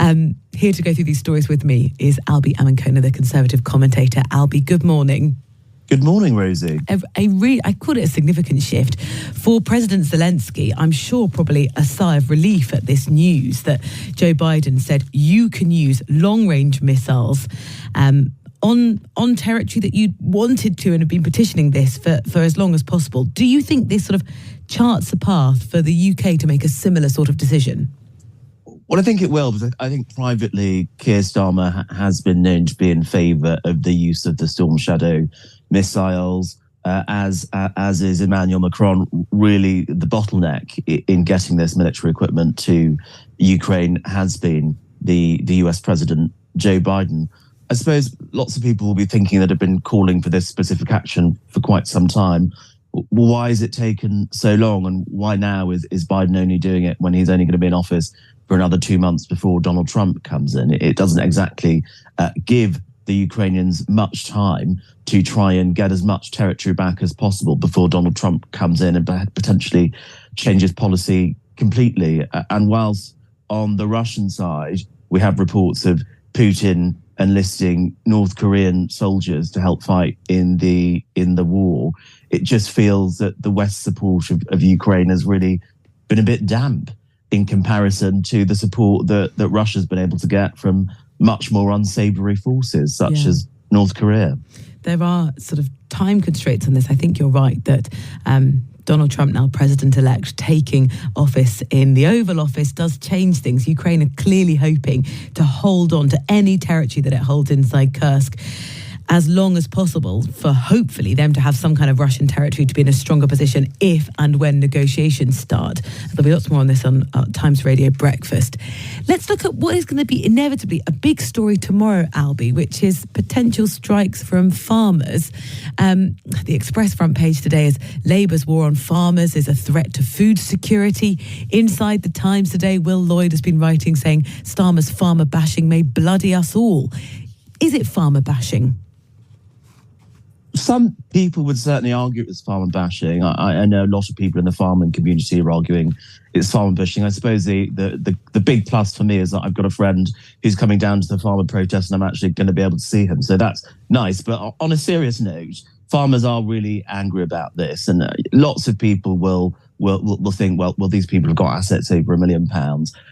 Here to go through these stories with me is Albie Amankona, the Conservative commentator. Albie, good morning. Good morning, Rosie. I call it a significant shift for President Zelensky. I'm sure probably a sigh of relief at this news that Joe Biden said you can use long-range missiles on territory that you wanted to and have been petitioning this for as long as possible. Do you think this sort of charts a path for the UK to make a similar sort of decision? Well, I think it will, because I think privately Keir Starmer has been known to be in favour of the use of the Storm Shadow missiles, as is Emmanuel Macron. Really, the bottleneck in getting this military equipment to Ukraine has been the US President, Joe Biden. I suppose lots of people will be thinking that have been calling for this specific action for quite some time. Well, why has it taken so long, and why now is Biden only doing it when he's only going to be in office for another 2 months before Donald Trump comes in? It doesn't exactly give the Ukrainians much time to try and get as much territory back as possible before Donald Trump comes in and potentially changes policy completely. And whilst on the Russian side, we have reports of Putin enlisting North Korean soldiers to help fight in the war, it just feels that the West's support of Ukraine has really been a bit damp in comparison to the support that Russia's been able to get from much more unsavory forces, such as North Korea. There are sort of time constraints on this. I think you're right that Donald Trump, now president-elect, taking office in the Oval Office does change things. Ukraine are clearly hoping to hold on to any territory that it holds inside Kursk as long as possible, for hopefully them to have some kind of Russian territory to be in a stronger position if and when negotiations start. There'll be lots more on this on Times Radio Breakfast. Let's look at what is going to be inevitably a big story tomorrow, Albie, which is potential strikes from farmers. The Express front page today is Labour's war on farmers is a threat to food security. Inside the Times today, Will Lloyd has been writing saying Starmer's farmer bashing may bloody us all. Is it farmer bashing? Some people would certainly argue it was farmer bashing. I know a lot of people in the farming community are arguing it's farmer bashing. I suppose the big plus for me is that I've got a friend who's coming down to the farmer protest and I'm actually going to be able to see him. So that's nice. But on a serious note, farmers are really angry about this. And lots of people will think, well, these people have got assets over £1 million.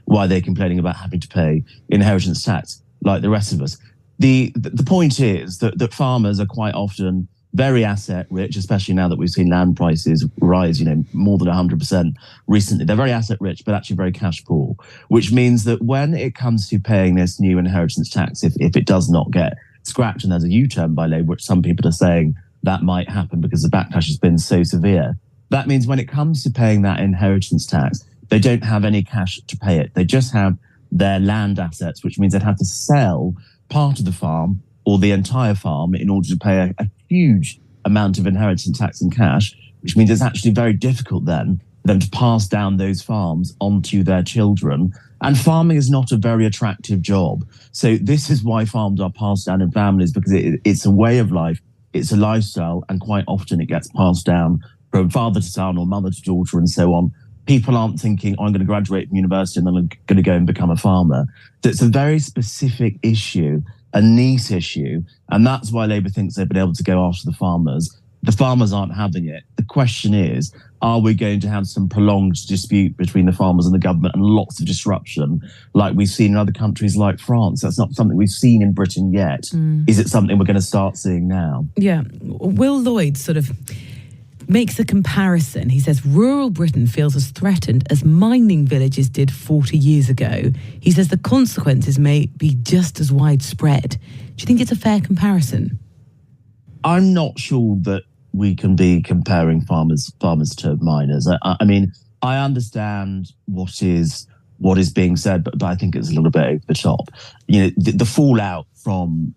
Why are they complaining about having to pay inheritance tax like the rest of us? The point is that farmers are quite often very asset rich, especially now that we've seen land prices rise, more than 100% recently. They're very asset rich, but actually very cash poor, which means that when it comes to paying this new inheritance tax, if it does not get scrapped, and there's a U-turn by Labour, which some people are saying that might happen because the backlash has been so severe, that means when it comes to paying that inheritance tax, they don't have any cash to pay it. They just have their land assets, which means they'd have to sell part of the farm or the entire farm in order to pay a huge amount of inheritance tax in cash, which means it's actually very difficult then for them to pass down those farms onto their children. And farming is not a very attractive job. So this is why farms are passed down in families, because it's a way of life, it's a lifestyle, and quite often it gets passed down from father to son or mother to daughter and so on. People aren't thinking, I'm going to graduate from university and then I'm going to go and become a farmer. So it's a very specific issue, a niche issue, and that's why Labour thinks they've been able to go after the farmers. The farmers aren't having it. The question is, are we going to have some prolonged dispute between the farmers and the government and lots of disruption like we've seen in other countries like France? That's not something we've seen in Britain yet. Is it something we're going to start seeing now? Yeah. Will Lloyd sort of makes a comparison. He says rural Britain feels as threatened as mining villages did 40 years ago. He says the consequences may be just as widespread. Do you think it's a fair comparison? I'm not sure that we can be comparing farmers to miners. I mean, I understand what is being said, but I think it's a little bit over the top. The fallout from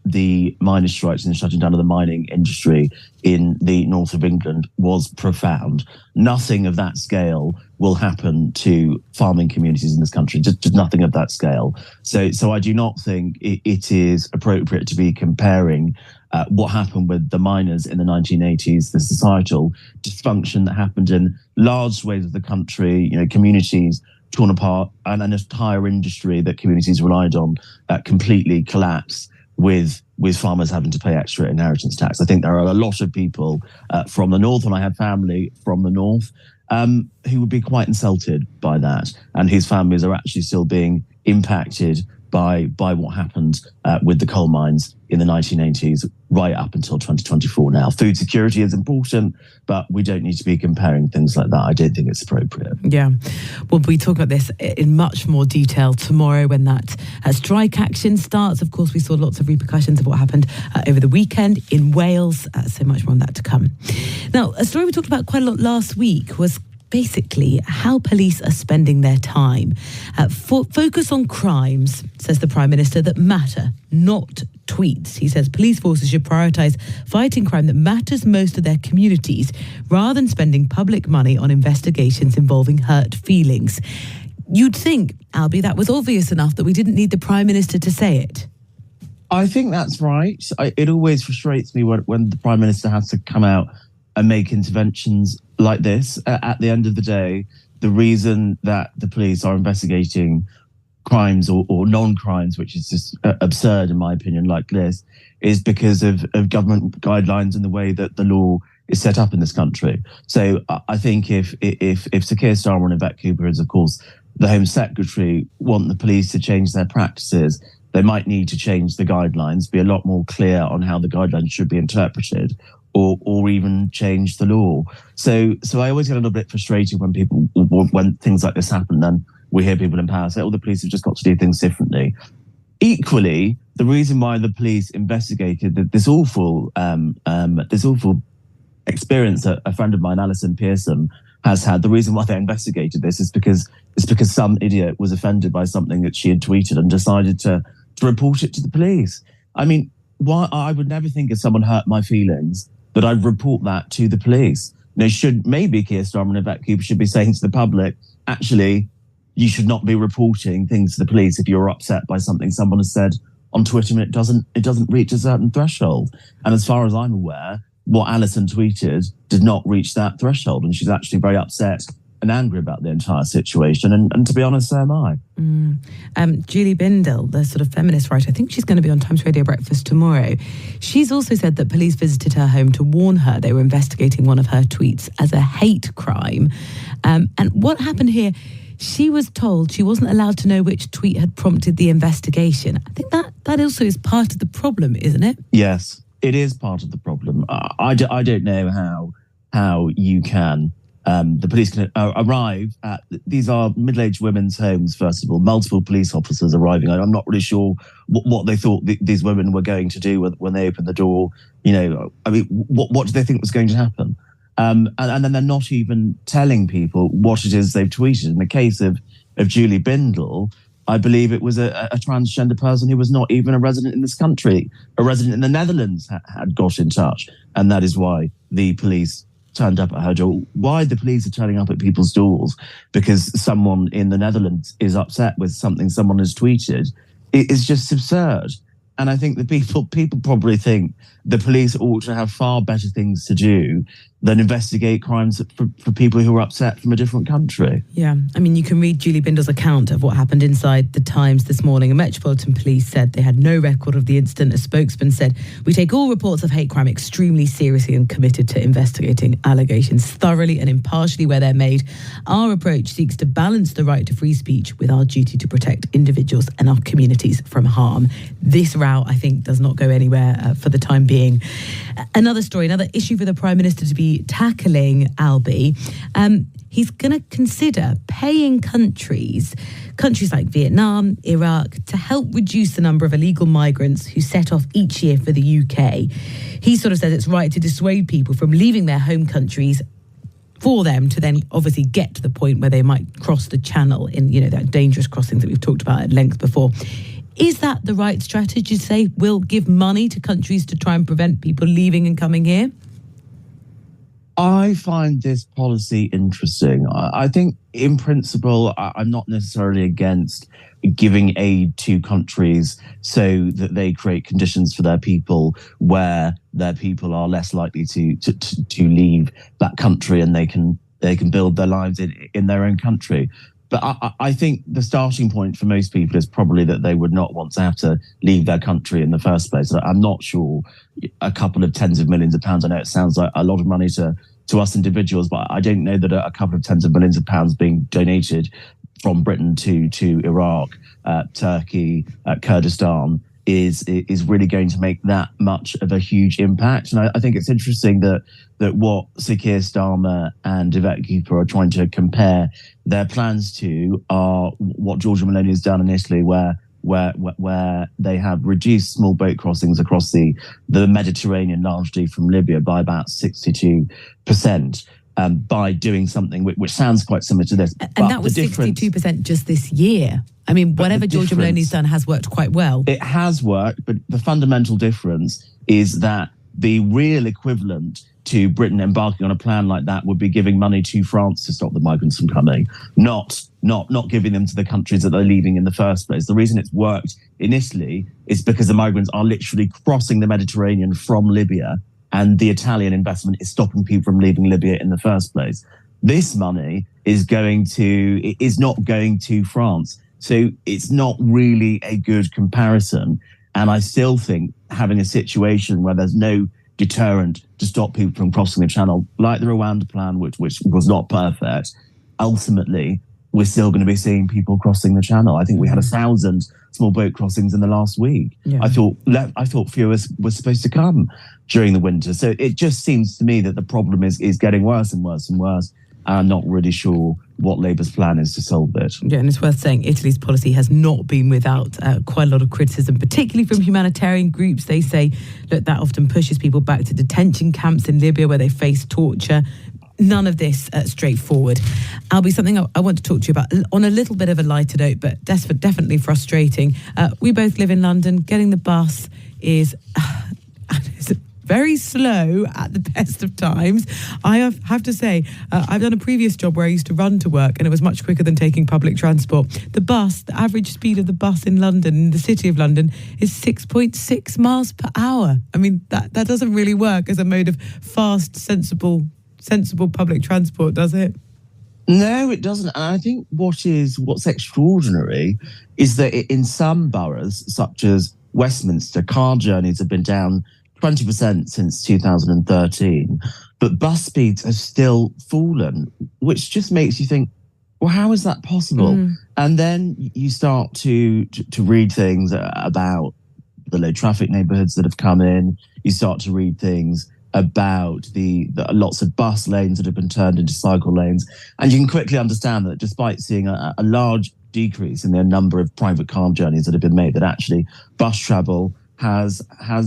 the miners' strikes and the shutting down of the mining industry in the north of England was profound. Nothing of that scale will happen to farming communities in this country, just nothing of that scale. So I do not think it is appropriate to be comparing what happened with the miners in the 1980s, the societal dysfunction that happened in large swathes of the country, communities torn apart, and an entire industry that communities relied on completely collapsed with farmers having to pay extra inheritance tax. I think there are a lot of people from the north, and I have family from the north, who would be quite insulted by that, and whose families are actually still being impacted by what happened with the coal mines in the 1980s right up until 2024 now. Food security is important, but we don't need to be comparing things like that. I don't think it's appropriate. Yeah. We'll be talking about this in much more detail tomorrow when that strike action starts. Of course, we saw lots of repercussions of what happened over the weekend in Wales. So much more on that to come. Now, a story we talked about quite a lot last week was basically how police are spending their time. Focus on crimes, says the Prime Minister, that matter, not tweets. He says police forces should prioritise fighting crime that matters most to their communities rather than spending public money on investigations involving hurt feelings. You'd think, Albie, that was obvious enough that we didn't need the Prime Minister to say it. I think that's right. It always frustrates me when the Prime Minister has to come out and make interventions like this. At the end of the day, the reason that the police are investigating crimes or non-crimes, which is just absurd in my opinion, like this, is because of government guidelines and the way that the law is set up in this country. So I think if Sir Keir Starmer and Yvette Cooper, as of course the Home Secretary, want the police to change their practices, they might need to change the guidelines, be a lot more clear on how the guidelines should be interpreted, or even change the law. So I always get a little bit frustrated when things like this happen. Then we hear people in power say, "Oh, the police have just got to do things differently." Equally, the reason why the police investigated this awful experience that a friend of mine, Alison Pearson, has had, the reason why they investigated this is because some idiot was offended by something that she had tweeted and decided to report it to the police. I mean, why? I would never think if someone hurt my feelings that I'd report that to the police. Maybe Keir Starmer and Yvette Cooper should be saying to the public, actually, you should not be reporting things to the police if you're upset by something someone has said on Twitter and it doesn't reach a certain threshold. And as far as I'm aware, what Alison tweeted did not reach that threshold, and she's actually very upset and angry about the entire situation. And to be honest, so am I. Julie Bindel, the sort of feminist writer, I think she's going to be on Times Radio Breakfast tomorrow. She's also said that police visited her home to warn her they were investigating one of her tweets as a hate crime. And what happened here, she was told she wasn't allowed to know which tweet had prompted the investigation. I think that also is part of the problem, isn't it? Yes, it is part of the problem. I don't know how you can... the police can arrive at, these are middle-aged women's homes, first of all, multiple police officers arriving. I'm not really sure what they thought these women were going to do when they opened the door. I mean, what did they think was going to happen? And then they're not even telling people what it is they've tweeted. In the case of Julie Bindel, I believe it was a transgender person who was not even a resident in this country. A resident in the Netherlands had got in touch, and that is why the police turned up at her door. Why the police are turning up at people's doors because someone in the Netherlands is upset with something someone has tweeted, it is just absurd. And I think the people probably think the police ought to have far better things to do than investigate crimes for people who are upset from a different country. Yeah, I mean, you can read Julie Bindel's account of what happened inside the Times this morning. A Metropolitan Police said they had no record of the incident. A spokesman said, "We take all reports of hate crime extremely seriously and committed to investigating allegations thoroughly and impartially where they're made. Our approach seeks to balance the right to free speech with our duty to protect individuals and our communities from harm." This row, I think, does not go anywhere for the time being. Another story, another issue for the Prime Minister to be tackling, Albie. He's going to consider paying countries like Vietnam, Iraq, to help reduce the number of illegal migrants who set off each year for the UK. He sort of says it's right to dissuade people from leaving their home countries for them to then obviously get to the point where they might cross the channel in, that dangerous crossings that we've talked about at length before. Is that the right strategy to say we'll give money to countries to try and prevent people leaving and coming here? I find this policy interesting. I think in principle, I'm not necessarily against giving aid to countries so that they create conditions for their people where their people are less likely to leave that country and they can build their lives in their own country. But I think the starting point for most people is probably that they would not want to have to leave their country in the first place. I'm not sure a couple of tens of millions of pounds, I know it sounds like a lot of money to us individuals, but I don't know that a couple of tens of millions of pounds being donated from Britain to Iraq, Turkey, Kurdistan is really going to make that much of a huge impact. And I think it's interesting that what Sir Keir Starmer and Yvette Cooper are trying to compare their plans to are what Giorgia Meloni has done in Italy, where they have reduced small boat crossings across the Mediterranean, largely from Libya, by about 62%. By doing something which sounds quite similar to this. And that was 62% just this year. I mean, whatever Giorgia Meloni's done has worked quite well. It has worked, but the fundamental difference is that the real equivalent to Britain embarking on a plan like that would be giving money to France to stop the migrants from coming, not giving them to the countries that they're leaving in the first place. The reason it's worked in Italy is because the migrants are literally crossing the Mediterranean from Libya, and the Italian investment is stopping people from leaving Libya in the first place. This money is not going to France. So it's not really a good comparison. And I still think having a situation where there's no deterrent to stop people from crossing the channel, like the Rwanda plan, which was not perfect, ultimately, we're still going to be seeing people crossing the channel. I think we had 1,000 small boat crossings in the last week. Yeah. I thought fewer were supposed to come during the winter. So it just seems to me that the problem is getting worse and worse and worse. And I'm not really sure what Labour's plan is to solve it. Yeah, and it's worth saying Italy's policy has not been without quite a lot of criticism, particularly from humanitarian groups. They say, look, that often pushes people back to detention camps in Libya where they face torture. None of this straightforward. Albie, something I want to talk to you about on a little bit of a lighter note, but definitely frustrating. We both live in London. Getting the bus is very slow at the best of times. I have to say, I've done a previous job where I used to run to work and it was much quicker than taking public transport. The average speed of the bus in London, in the city of London, is 6.6 miles per hour. I mean, that doesn't really work as a mode of fast, sensible public transport, does it? No, it doesn't. And I think what's extraordinary is that in some boroughs, such as Westminster, car journeys have been down 20% since 2013, but bus speeds have still fallen, which just makes you think, well, how is that possible? And then you start to read things about the low traffic neighbourhoods that have come in. You start to read things about the lots of bus lanes that have been turned into cycle lanes. And you can quickly understand that despite seeing a large decrease in the number of private car journeys that have been made, that actually bus travel has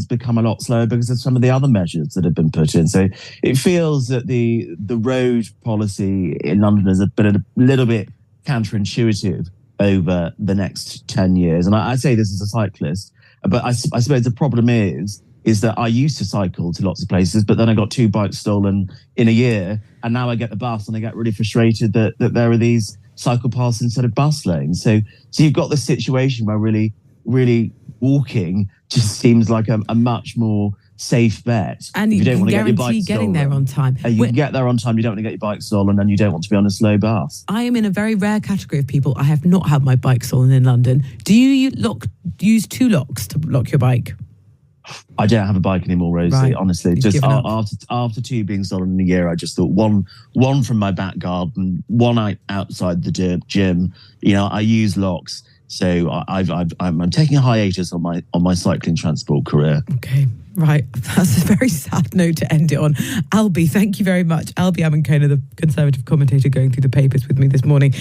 become a lot slower because of some of the other measures that have been put in. So it feels that the road policy in London has been a little bit counterintuitive over the next 10 years. And I say this as a cyclist, but I suppose the problem is that I used to cycle to lots of places, but then I got 2 bikes stolen in a year. And now I get the bus and I get really frustrated that there are these cycle paths instead of bus lanes. So you've got this situation where really walking just seems like a much more safe bet. And you don't want to get your bike getting there on time. You can get there on time. You don't want to get your bike stolen, and you don't want to be on a slow bus. I am in a very rare category of people. I have not had my bike stolen in London. Do you use 2 locks to lock your bike? I don't have a bike anymore, Rosie. Right. Honestly, just after 2 being stolen in a year, I just thought one from my back garden, one outside the gym. You know, I use locks. So I'm taking a hiatus on my cycling transport career. Okay, right. That's a very sad note to end it on. Albie, thank you very much. Albie Amankona, the Conservative commentator, going through the papers with me this morning.